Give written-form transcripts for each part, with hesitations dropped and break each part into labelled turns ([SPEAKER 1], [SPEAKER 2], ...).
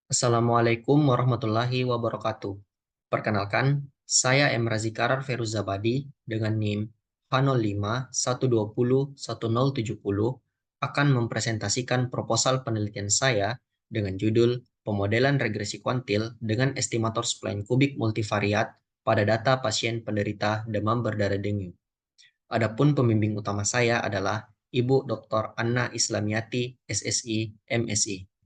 [SPEAKER 1] Assalamualaikum warahmatullahi wabarakatuh. Perkenalkan, saya M. Razikarar Feruzabadi dengan NIM H05120170 akan mempresentasikan proposal penelitian saya dengan judul Pemodelan Regresi Kuantil dengan Estimator Spline Kubik Multivariat pada data pasien penderita demam berdarah dengue. Adapun pembimbing utama saya adalah Ibu Dr. Anna Islamiati, SSI, MSI.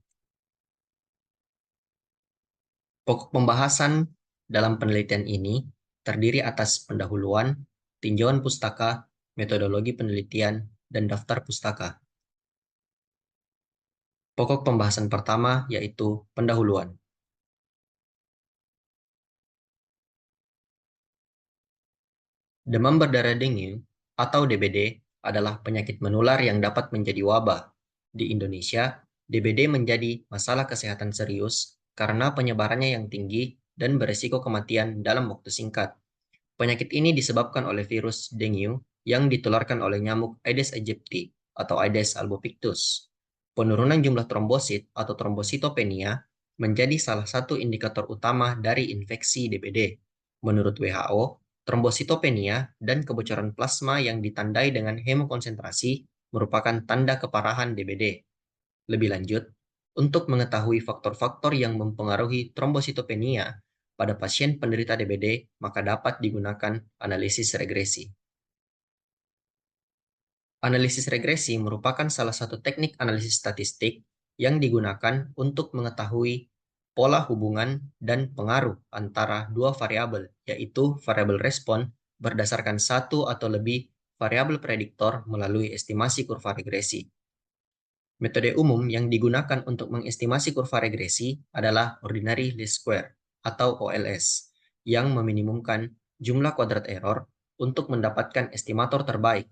[SPEAKER 1] Pokok pembahasan dalam penelitian ini terdiri atas pendahuluan, tinjauan pustaka, metodologi penelitian, dan daftar pustaka. Pokok pembahasan pertama yaitu pendahuluan. Demam berdarah dengue atau DBD adalah penyakit menular yang dapat menjadi wabah. Di Indonesia, DBD menjadi masalah kesehatan serius karena penyebarannya yang tinggi dan beresiko kematian dalam waktu singkat. Penyakit ini disebabkan oleh virus dengue yang ditularkan oleh nyamuk Aedes aegypti atau Aedes albopictus. Penurunan jumlah trombosit atau trombositopenia menjadi salah satu indikator utama dari infeksi DBD. Menurut WHO, trombositopenia dan kebocoran plasma yang ditandai dengan hemokonsentrasi merupakan tanda keparahan DBD. Lebih lanjut, untuk mengetahui faktor-faktor yang mempengaruhi trombositopenia pada pasien penderita DBD, maka dapat digunakan analisis regresi. Analisis regresi merupakan salah satu teknik analisis statistik yang digunakan untuk mengetahui pola hubungan dan pengaruh antara dua variabel, yaitu variabel respon berdasarkan satu atau lebih variabel prediktor melalui estimasi kurva regresi. Metode umum yang digunakan untuk mengestimasi kurva regresi adalah ordinary least square atau OLS, yang meminimumkan jumlah kuadrat error untuk mendapatkan estimator terbaik.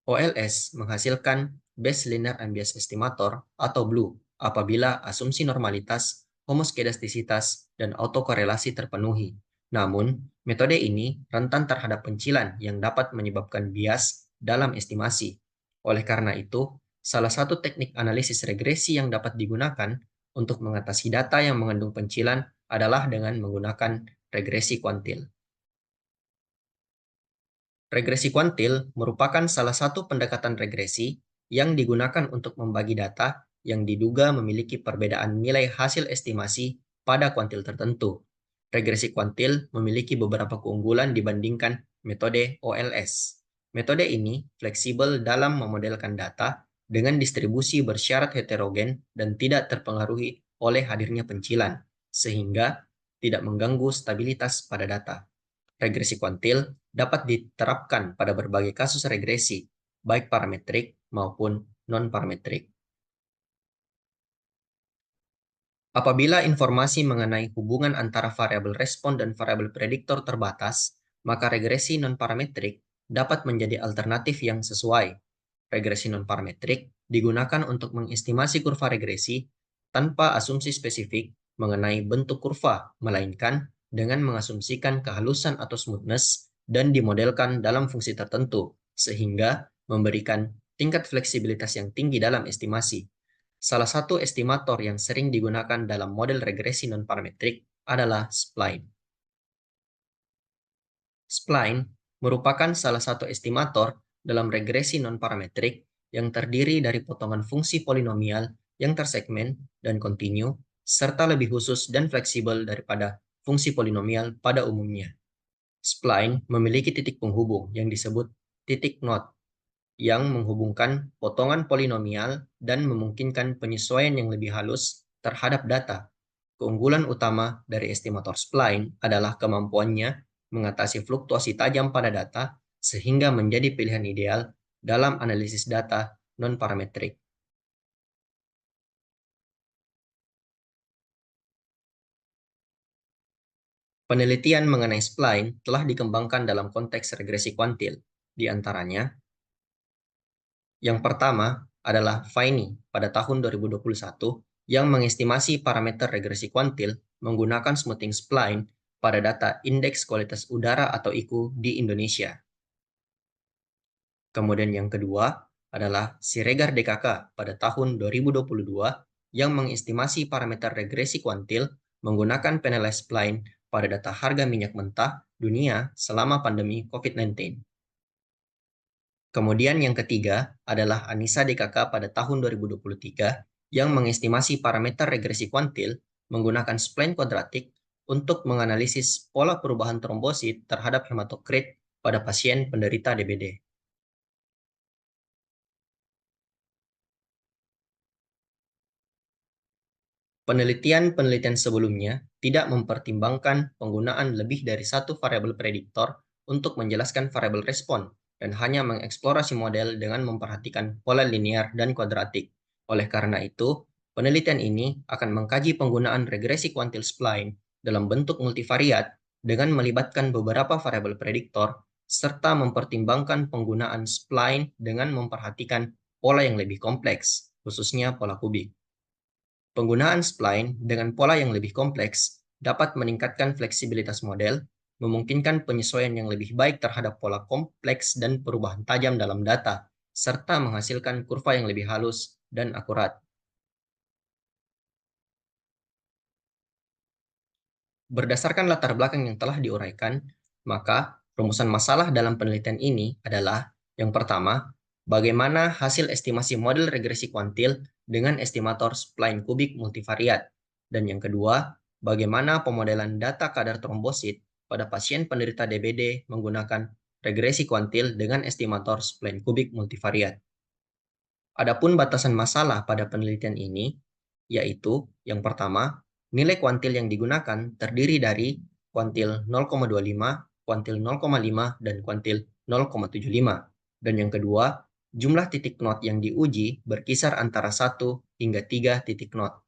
[SPEAKER 1] OLS menghasilkan Best Linear Unbiased Estimator atau BLUE apabila asumsi normalitas, homoskedastisitas, dan autokorelasi terpenuhi. Namun, metode ini rentan terhadap pencilan yang dapat menyebabkan bias dalam estimasi. Oleh karena itu, salah satu teknik analisis regresi yang dapat digunakan untuk mengatasi data yang mengandung pencilan adalah dengan menggunakan regresi kuantil. Regresi kuantil merupakan salah satu pendekatan regresi yang digunakan untuk membagi data yang diduga memiliki perbedaan nilai hasil estimasi pada kuantil tertentu. Regresi kuantil memiliki beberapa keunggulan dibandingkan metode OLS. Metode ini fleksibel dalam memodelkan data dengan distribusi bersyarat heterogen dan tidak terpengaruhi oleh hadirnya pencilan, sehingga tidak mengganggu stabilitas pada data. Regresi kuantil dapat diterapkan pada berbagai kasus regresi, baik parametrik maupun non-parametrik. Apabila informasi mengenai hubungan antara variabel respon dan variabel prediktor terbatas, maka regresi non-parametrik dapat menjadi alternatif yang sesuai. Regresi non-parametrik digunakan untuk mengestimasi kurva regresi tanpa asumsi spesifik mengenai bentuk kurva, melainkan dengan mengasumsikan kehalusan atau smoothness dan dimodelkan dalam fungsi tertentu, sehingga memberikan tingkat fleksibilitas yang tinggi dalam estimasi. Salah satu estimator yang sering digunakan dalam model regresi non-parametrik adalah spline. Spline merupakan salah satu estimator dalam regresi non-parametrik yang terdiri dari potongan fungsi polinomial yang tersegmen dan kontinu, serta lebih khusus dan fleksibel daripada fungsi polinomial pada umumnya. Spline memiliki titik penghubung yang disebut titik node, yang menghubungkan potongan polinomial dan memungkinkan penyesuaian yang lebih halus terhadap data. Keunggulan utama dari estimator spline adalah kemampuannya mengatasi fluktuasi tajam pada data sehingga menjadi pilihan ideal dalam analisis data non-parametrik. Penelitian mengenai spline telah dikembangkan dalam konteks regresi kuantil. Di antaranya, yang pertama adalah Faini pada tahun 2021 yang mengestimasi parameter regresi kuantil menggunakan smoothing spline pada data Indeks Kualitas Udara atau IKU di Indonesia. Kemudian yang kedua adalah Siregar DKK pada tahun 2022 yang mengestimasi parameter regresi kuantil menggunakan penalized spline pada data harga minyak mentah dunia selama pandemi COVID-19. Kemudian yang ketiga adalah Anissa DKK pada tahun 2023 yang mengestimasi parameter regresi kuantil menggunakan spline kuadratik untuk menganalisis pola perubahan trombosit terhadap hematokrit pada pasien penderita DBD. Penelitian-penelitian sebelumnya tidak mempertimbangkan penggunaan lebih dari satu variabel prediktor untuk menjelaskan variabel respon dan hanya mengeksplorasi model dengan memperhatikan pola linear dan kuadratik. Oleh karena itu, penelitian ini akan mengkaji penggunaan regresi kuantil spline dalam bentuk multivariat dengan melibatkan beberapa variabel prediktor serta mempertimbangkan penggunaan spline dengan memperhatikan pola yang lebih kompleks, khususnya pola kubik. Penggunaan spline dengan pola yang lebih kompleks dapat meningkatkan fleksibilitas model, memungkinkan penyesuaian yang lebih baik terhadap pola kompleks dan perubahan tajam dalam data, serta menghasilkan kurva yang lebih halus dan akurat. Berdasarkan latar belakang yang telah diuraikan, maka rumusan masalah dalam penelitian ini adalah yang pertama, bagaimana hasil estimasi model regresi kuantil dengan estimator spline kubik multivariat. Dan yang kedua, bagaimana pemodelan data kadar trombosit pada pasien penderita DBD menggunakan regresi kuantil dengan estimator spline kubik multivariat. Adapun batasan masalah pada penelitian ini, yaitu yang pertama, nilai kuantil yang digunakan terdiri dari kuantil 0,25, kuantil 0,5, dan kuantil 0,75. Dan yang kedua, jumlah titik not yang diuji berkisar antara 1 hingga 3 titik not.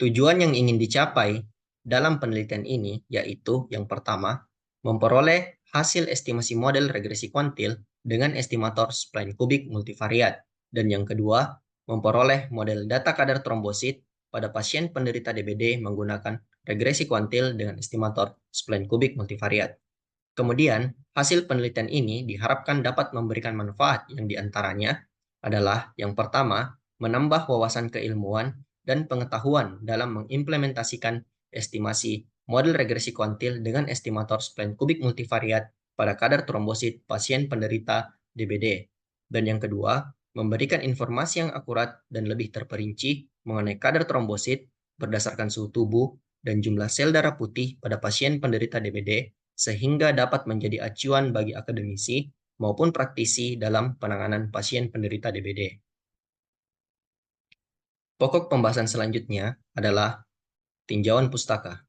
[SPEAKER 1] Tujuan yang ingin dicapai dalam penelitian ini yaitu yang pertama, memperoleh hasil estimasi model regresi kuantil dengan estimator spline kubik multivariat. Dan yang kedua, memperoleh model data kadar trombosit pada pasien penderita DBD menggunakan regresi kuantil dengan estimator spline kubik multivariat. Kemudian, hasil penelitian ini diharapkan dapat memberikan manfaat yang diantaranya adalah yang pertama, menambah wawasan keilmuan dan pengetahuan dalam mengimplementasikan estimasi model regresi kuantil dengan estimator spline kubik multivariat pada kadar trombosit pasien penderita DBD. Dan yang kedua, memberikan informasi yang akurat dan lebih terperinci mengenai kadar trombosit berdasarkan suhu tubuh dan jumlah sel darah putih pada pasien penderita DBD sehingga dapat menjadi acuan bagi akademisi maupun praktisi dalam penanganan pasien penderita DBD. Pokok pembahasan selanjutnya adalah tinjauan pustaka.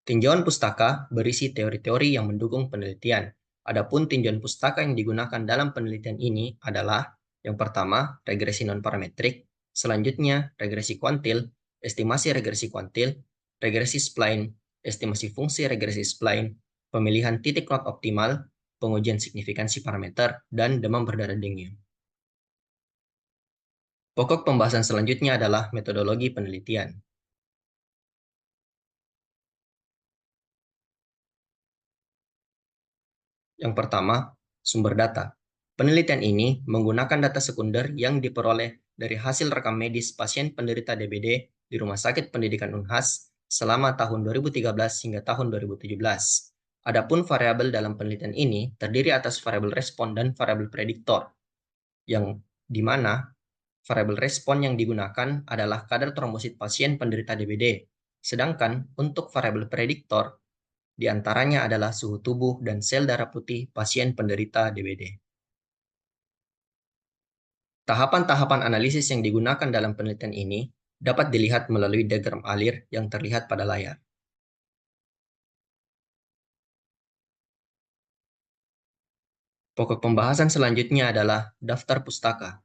[SPEAKER 1] Tinjauan pustaka berisi teori-teori yang mendukung penelitian. Adapun tinjauan pustaka yang digunakan dalam penelitian ini adalah yang pertama, regresi non-parametrik, selanjutnya regresi kuantil, estimasi regresi kuantil, regresi spline, estimasi fungsi regresi spline, pemilihan titik not optimal, pengujian signifikansi parameter, dan demam berdarah dingin. Pokok pembahasan selanjutnya adalah metodologi penelitian. Yang pertama, sumber data. Penelitian ini menggunakan data sekunder yang diperoleh dari hasil rekam medis pasien penderita DBD di Rumah Sakit Pendidikan Unhas selama tahun 2013 hingga tahun 2017. Adapun variabel dalam penelitian ini terdiri atas variabel respon dan variabel prediktor, yang di mana variabel respon yang digunakan adalah kadar trombosit pasien penderita DBD, sedangkan untuk variabel prediktor di antaranya adalah suhu tubuh dan sel darah putih pasien penderita DBD. Tahapan-tahapan analisis yang digunakan dalam penelitian ini dapat dilihat melalui diagram alir yang terlihat pada layar. Pokok pembahasan selanjutnya adalah daftar pustaka.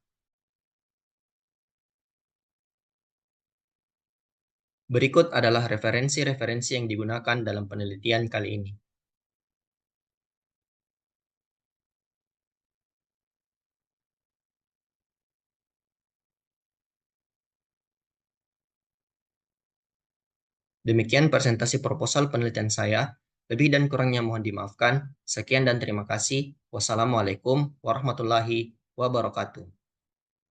[SPEAKER 1] Berikut adalah referensi-referensi yang digunakan dalam penelitian kali ini. Demikian presentasi proposal penelitian saya. Lebih dan kurangnya mohon dimaafkan. Sekian dan terima kasih. Wassalamualaikum warahmatullahi wabarakatuh.